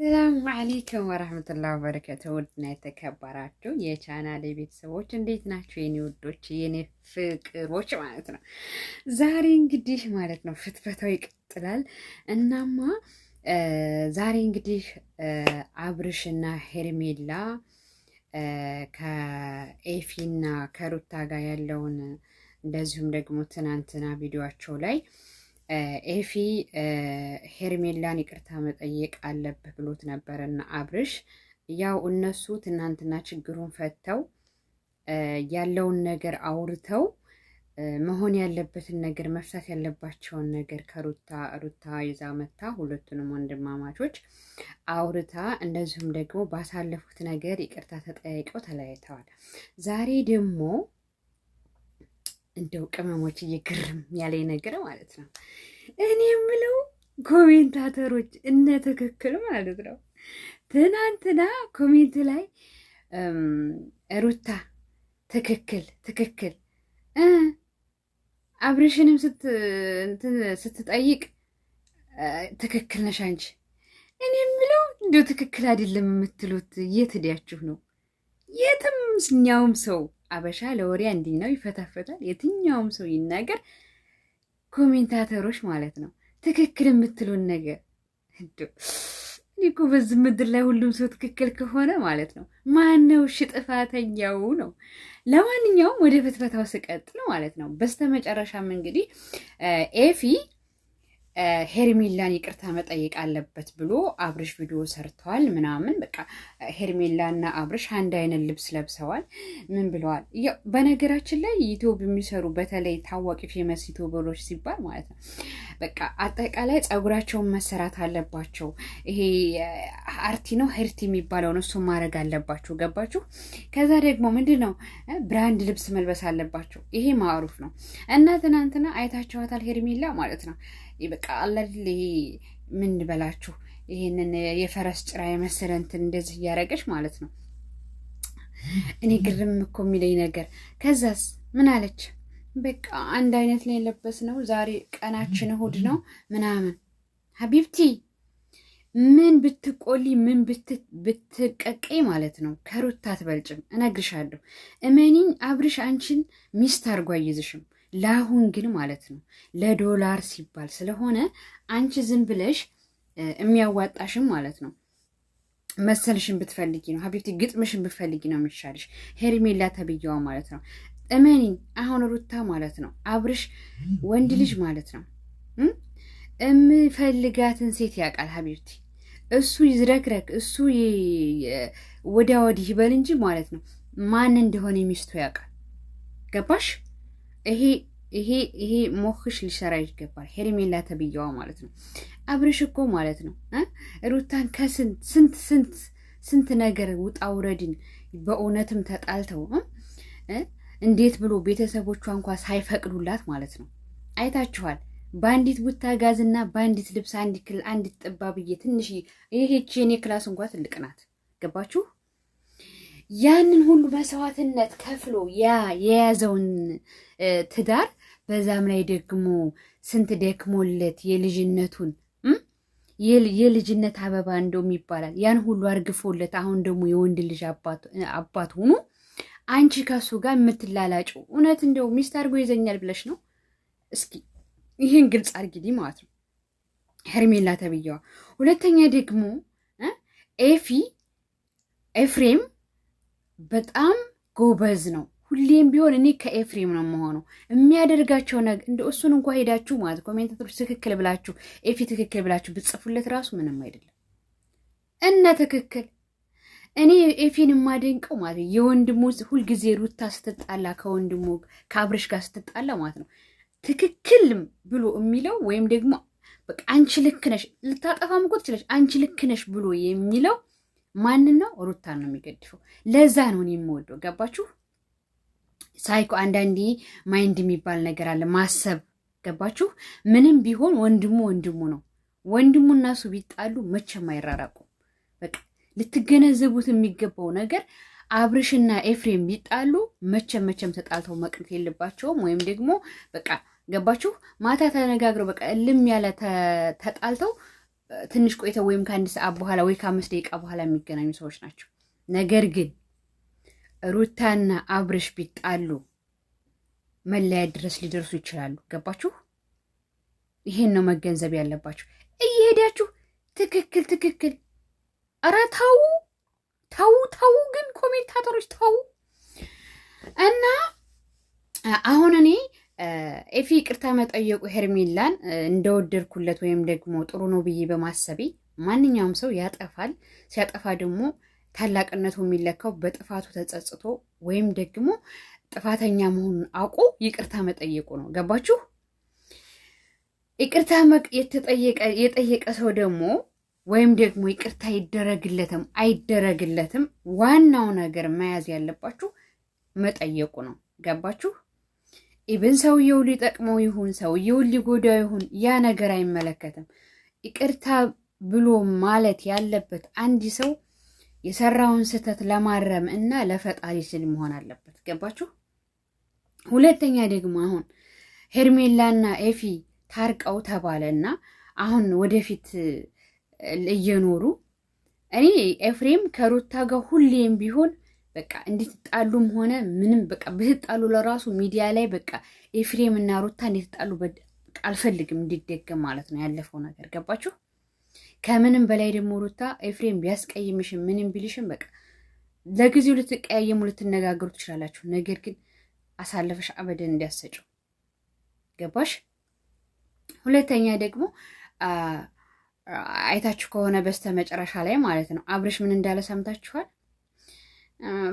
ሰላም አለይኩም ወራህመቱላሂ ወበረካቱህ። ውድና የተከበራችሁ የቻናሌ ቤተሰቦች እንዴት ናችሁ? የኔ ውዶች፣ የኔ ፍቅሮች ማለት ነው። ዛሬ እንግዲህ ማለት ነው ፍትፈታው ይቀጥላል። እናማ ዛሬ እንግዲህ አብርሽና ሄርሜላ ከኤፊና ከሩታ ጋር ያለውን እንደዚሁም ደግሞ ትናንትና ቪዲዮአቸው ላይ ኤፊ ሄርሜላን ይቅርታ መጠየቅ አለብህ ብሎት ነበረና አብርሽ ያው እነሱ ትናንትና ችግሩን ፈተው ያለውን ነገር አውርተው መሆን ያለበትን ነገር መፍታት ያለባቸውን ነገር ከሩታ ይዛ መታ ሁለቱንም ወንድማማቾች አውርታ እንደዚሁም ደግሞ ባሳለፉት ነገር ይቅርታ ተጠያይቀው ተለያይተዋል። ዛሬ ደግሞ እንደው ቅመሞች እየግርም ያለኝ ነገር ማለት ነው። እኔ የምለው ኮሜንታተሮች እነ ትክክል ማለት ነው። ትናንትና ኮሜንት ላይ ሩታ ትክክል አብርሽንም ስትጠይቅ ትክክል ነሽ አንቺ። እኔ የምለው እንደው ትክክል አይደለም የምትሉት የት ሄዳችሁ ነው? የትኛውም ሰው አበሻ ለወሬ እንዲህ ነው ይፈታፈታል። የትኛውም ሰው ይናገር፣ ኮሜንታተሮች ማለት ነው ትክክል የምትሉን ነገር እኮ በዚህ ምድር ላይ ሁሉም ሰው ትክክል ከሆነ ማለት ነው ማነው እሺ ጥፋተኛው ነው? ለማንኛውም ወደ ፍትፈታው ስቀጥል ማለት ነው በስተመጨረሻም እንግዲህ ኤፊ ሄርሜላን ይቅርታ መጠየቅ አለበት ብሎ አብርሽ ቪዲዮ ሰርተዋል ምናምን። በቃ ሄርሜላና አብርሽ አንድ አይነት ልብስ ለብሰዋል። ምን ብለዋል? በነገራችን ላይ ዩቲዩብ የሚሰሩ በተለይ ታዋቂ ፌመስ ዩቲዩበሮች ሲባል ማለት ነው በቃ አጠቃላይ ፀጉራቸውን መሰራት አለባቸው። ይሄ አርቲ ነው ሄርቲ የሚባለው ነው፣ እሱ ማድረግ አለባቸው። ገባችሁ? ከዛ ደግሞ ምንድን ነው ብራንድ ልብስ መልበስ አለባቸው። ይሄ ማዕሩፍ ነው። እና ትናንትና አይታችኋታል ሄርሜላ ማለት ነው በቃ አለል ምን በላችሁ ይሄንን የፈረስ ጭራ የመሰለ እንትን እንደዚህ እያደረገች ማለት ነው። እኔ ግርም እኮ የሚለኝ ነገር ከዛስ ምን አለች? በቃ አንድ አይነት ላይ የለበስ ነው ዛሬ ቀናችን እሁድ ነው ምናምን። ሀቢብቲ ምን ብትቆሊ ምን ብትቀቀይ ማለት ነው ከሩታ አትበልጭም፣ እነግርሻለሁ። እመኒኝ አብርሽ አንቺን ሚስት አድርጎ አይይዝሽም። ለአሁን ግን ማለት ነው ለዶላር ሲባል ስለሆነ አንቺ ዝም ብለሽ የሚያዋጣሽም ማለት ነው መሰልሽን ብትፈልጊ ነው ሀቢብቲ፣ ግጥምሽን ብትፈልጊ ነው የሚሻልሽ። ሄርሜላ ተብዬዋ ማለት ነው እመኒኝ። አሁን ሩታ ማለት ነው አብርሽ ወንድ ልጅ ማለት ነው የምፈልጋትን ሴት ያውቃል ሀቢብቲ። እሱ ይዝረክረክ እሱ ወዲያ ወዲህ ይበል እንጂ ማለት ነው ማን እንደሆነ ሚስቱ ያውቃል። ገባሽ? ይሄ ሞክሽ ሊሰራ ይገባል። ሄርሜላ ተብዬዋ ማለት ነው አብርሽ እኮ ማለት ነው ሩታን ከስንት ነገር ውጣ ውረድን በእውነትም ተጣልተው እንዴት ብሎ ቤተሰቦቿ እንኳ ሳይፈቅዱላት ማለት ነው አይታችኋል። በአንዲት ቡታጋዝና በአንዲት ልብስ አንዲት ጥባብዬ ትንሽ ይሄች የኔ ክላስ እንኳ ትልቅ ናት። ገባችሁ? ያንን ሁሉ መስዋዕትነት ከፍሎ የያዘውን ትዳር በዛም ላይ ደግሞ ስንት ደክሞለት የልጅነት አበባ እንደውም ይባላል ያን ሁሉ አርግፎለት አሁን ደግሞ የወንድ ልጅ አባት ሆኖ አንቺ ከሱ ጋር የምትላላጭው እውነት እንደው ሚስት አድርጎ ይዘኛል ብለሽ ነው? እስኪ ይህን ግልጽ አድርጊልኝ ማለት ነው ሄርሜላ ተብዬዋ። ሁለተኛ ደግሞ ኤፍሬም በጣም ጎበዝ ነው። ሁሌም ቢሆን እኔ ከኤፍሬም ነው የምሆነው የሚያደርጋቸው ነገር። እንደ እሱን እንኳ ሄዳችሁ ማለት ኮሜንታተሮች ትክክል ብላችሁ ኤፊ ትክክል ብላችሁ ብትጽፉለት ራሱ ምንም አይደለም። እነ ትክክል እኔ ኤፊን የማደንቀው ማለት የወንድሙ ሁልጊዜ ሩታ ስትጣላ ከወንድሙ ከአብርሽ ጋር ስትጣላ ማለት ነው ትክክል ብሎ የሚለው ወይም ደግሞ በቃ አንቺ ልክ ነሽ ልታጠፋም እኮ ትችላለሽ አንቺ ልክ ነሽ ብሎ የሚለው ማንን ነው? ሩታን ነው የሚገድፈው። ለዛ ነው እኔ የምወደው። ገባችሁ? ሳይኮ አንዳንዴ ማይንድ የሚባል ነገር አለ፣ ማሰብ። ገባችሁ? ምንም ቢሆን ወንድሙ ነው። ወንድሙ እና እሱ ቢጣሉ መቼም አይራራቁም። በቃ ልትገነዘቡት የሚገባው ነገር አብርሽና ኤፍሬም ቢጣሉ መቼም ተጣልተው መቅረት የለባቸውም። ወይም ደግሞ በቃ ገባችሁ? ማታ ተነጋግረው በቃ እልም ያለ ተጣልተው ትንሽ ቆይተው ወይም ከአንድ ሰዓት በኋላ ወይ ከ5 ደቂቃ በኋላ የሚገናኙ ሰዎች ናቸው። ነገር ግን ሩታና አብርሽ ቢጣሉ መለያየት ድረስ ሊደርሱ ይችላሉ። ገባችሁ? ይሄን ነው መገንዘብ ያለባችሁ። እየሄዳችሁ ትክክል። ኧረ ተው ግን ኮሜንታተሮች ተው። እና አሁን እኔ ኤፊ ይቅርታ መጠየቁ ሄርሜላን እንደወደድኩለት ወይም ደግሞ ጥሩ ነው ብዬ በማሰቤ ማንኛውም ሰው ያጠፋል። ሲያጠፋ ደግሞ ታላቅነቱ የሚለካው በጥፋቱ ተጸጽቶ ወይም ደግሞ ጥፋተኛ መሆኑን አውቆ ይቅርታ መጠየቁ ነው። ገባችሁ? ይቅርታ የጠየቀ ሰው ደግሞ ወይም ደግሞ ይቅርታ ይደረግለትም አይደረግለትም ዋናው ነገር መያዝ ያለባችሁ መጠየቁ ነው። ገባችሁ? ኢብን ሰውየው ሊጠቅመው ይሁን ሰውየውን ሊጎዳው ይሁን ያ ነገር አይመለከትም። ይቅርታ ብሎ ማለት ያለበት አንድ ሰው የሰራውን ስህተት ለማረም እና ለፈጣሪ ሲል መሆን አለበት። ገባችሁ? ሁለተኛ ደግሞ አሁን ሄርሜላና ኤፊ ታርቀው ተባለና አሁን ወደፊት እየኖሩ እኔ ኤፍሬም ከሩታ ጋር ሁሌም ቢሆን በቃ እንድትጣሉም ሆነ ምንም በቃ ብትጣሉ ለራሱ ሚዲያ ላይ በቃ ኤፍሬም እና ሩታ እንድትጣሉ አልፈልግም፣ እንዲደገም ማለት ነው ያለፈው ነገር። ገባችሁ? ከምንም በላይ ደግሞ ሩታ ኤፍሬም ቢያስቀይምሽም ምንም ቢልሽም በቃ ለጊዜው ልትቀያየሙ ልትነጋገሩ ትችላላችሁ። ነገር ግን አሳለፈሽ አበደን እንዲያሰጨው። ገባሽ? ሁለተኛ ደግሞ አይታችሁ ከሆነ በስተመጨረሻ ላይ ማለት ነው አብርሽ ምን እንዳለ ሰምታችኋል?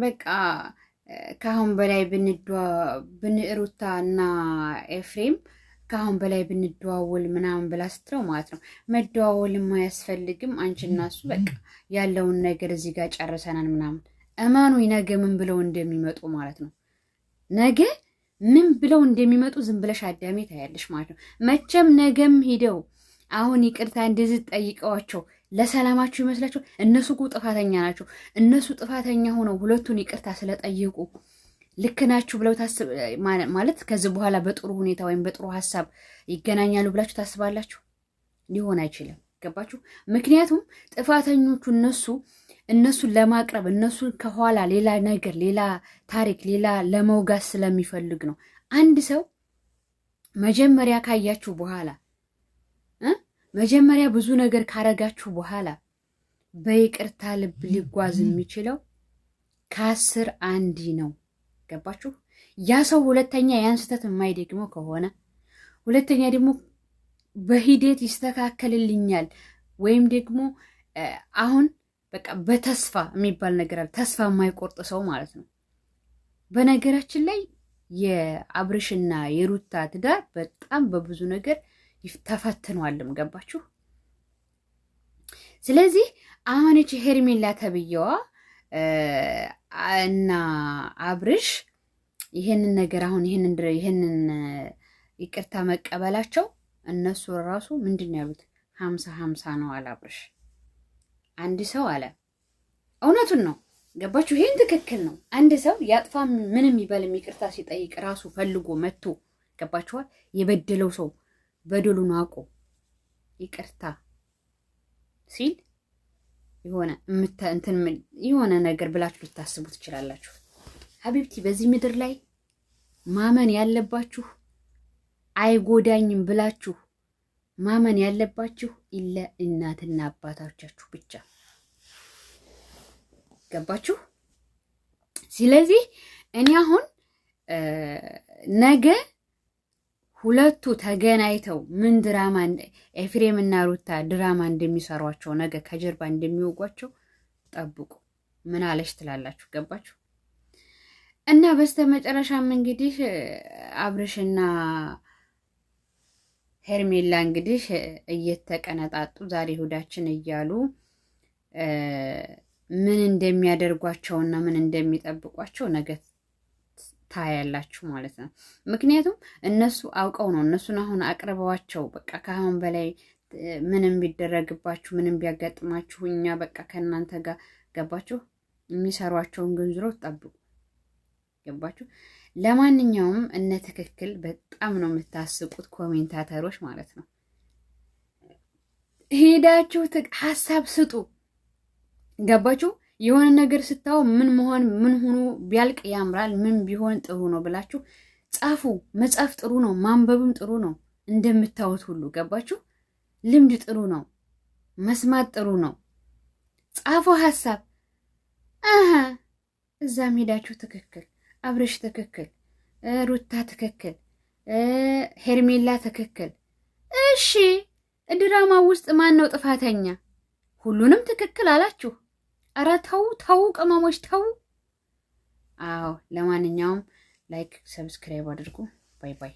በቃ ከአሁን በላይ ሩታ እና ኤፍሬም ከአሁን በላይ ብንደዋወል ምናምን ብላ ስትለው ማለት ነው መደዋወልም አያስፈልግም አንቺና እሱ በቃ ያለውን ነገር እዚህ ጋር ጨርሰናል ምናምን። እመኑኝ ነገ ምን ብለው እንደሚመጡ ማለት ነው ነገ ምን ብለው እንደሚመጡ ዝም ብለሽ አዳሜ ታያለሽ ማለት ነው። መቼም ነገም ሂደው አሁን ይቅርታ እንደዚህ ጠይቀዋቸው ለሰላማችሁ ይመስላችሁ? እነሱ እኮ ጥፋተኛ ናቸው። እነሱ ጥፋተኛ ሆነው ሁለቱን ይቅርታ ስለጠየቁ ልክ ናችሁ ብለው ማለት ከዚህ በኋላ በጥሩ ሁኔታ ወይም በጥሩ ሀሳብ ይገናኛሉ ብላችሁ ታስባላችሁ? ሊሆን አይችልም። ገባችሁ? ምክንያቱም ጥፋተኞቹ እነሱን ለማቅረብ እነሱን ከኋላ ሌላ ነገር ሌላ ታሪክ ሌላ ለመውጋት ስለሚፈልግ ነው። አንድ ሰው መጀመሪያ ካያችሁ በኋላ መጀመሪያ ብዙ ነገር ካረጋችሁ በኋላ በይቅርታ ልብ ሊጓዝ የሚችለው ከ10 አንድ ነው። ገባችሁ? ያ ሰው ሁለተኛ ያን ስህተት የማይደግመው ከሆነ ሁለተኛ ደግሞ በሂደት ይስተካከልልኛል ወይም ደግሞ አሁን በቃ በተስፋ የሚባል ነገር አለ። ተስፋ የማይቆርጥ ሰው ማለት ነው። በነገራችን ላይ የአብርሽና የሩታ ትዳር በጣም በብዙ ነገር ተፈትኗልም። ገባችሁ? ስለዚህ አሁን እቺ ሄርሜላ ተብዬዋ እና አብርሽ ይሄንን ነገር አሁን ይሄንን ይቅርታ መቀበላቸው እነሱ ራሱ ምንድን ነው ያሉት? 50-50 ነው አለ አብርሽ። አንድ ሰው አለ እውነቱን ነው። ገባችሁ? ይሄን ትክክል ነው። አንድ ሰው ያጥፋ ምንም ይበልም ይቅርታ ሲጠይቅ ራሱ ፈልጎ መጥቶ ገባችኋል? የበደለው ሰው በደሉን አውቆ ይቅርታ ሲል የሆነ ነገር ብላችሁ ልታስቡ ትችላላችሁ። ሀቢብቲ በዚህ ምድር ላይ ማመን ያለባችሁ አይጎዳኝም ብላችሁ ማመን ያለባችሁ ኢለ እናትና አባቶቻችሁ ብቻ። ገባችሁ? ስለዚህ እኔ አሁን ነገ ሁለቱ ተገናኝተው ምን ድራማ ኤፍሬም እና ሩታ ድራማ እንደሚሰሯቸው ነገ ከጀርባ እንደሚወጓቸው ጠብቁ። ምን አለሽ ትላላችሁ? ገባችሁ? እና በስተመጨረሻም እንግዲህ አብርሽና ሄርሜላ እንግዲህ እየተቀነጣጡ ዛሬ እሑዳችን እያሉ ምን እንደሚያደርጓቸውና ምን እንደሚጠብቋቸው ነገ ታያላችሁ ማለት ነው። ምክንያቱም እነሱ አውቀው ነው እነሱን አሁን አቅርበዋቸው በቃ ከአሁን በላይ ምንም ቢደረግባችሁ ምንም ቢያጋጥማችሁ እኛ በቃ ከእናንተ ጋር ገባችሁ የሚሰሯቸውን ግንዝሮት ጠብቁ። ገባችሁ? ለማንኛውም እነ ትክክል በጣም ነው የምታስቁት ኮሜንታተሮች ማለት ነው። ሄዳችሁ ሐሳብ ስጡ። ገባችሁ? የሆነ ነገር ስታው ምን መሆን ምን ሆኖ ቢያልቅ ያምራል፣ ምን ቢሆን ጥሩ ነው ብላችሁ ጻፉ። መጻፍ ጥሩ ነው፣ ማንበብም ጥሩ ነው። እንደምታዩት ሁሉ ገባችሁ? ልምድ ጥሩ ነው፣ መስማት ጥሩ ነው። ጻፉ ሐሳብ። እዛም ሄዳችሁ ትክክል፣ አብርሽ ትክክል፣ ሩታ ትክክል፣ ሄርሜላ ትክክል። እሺ ድራማ ውስጥ ማን ነው ጥፋተኛ? ሁሉንም ትክክል አላችሁ። ኧረ ተው ተው፣ ቅመሞች ተው። አዎ ለማንኛውም ላይክ ሰብስክራይብ አድርጉ። ባይ ባይ።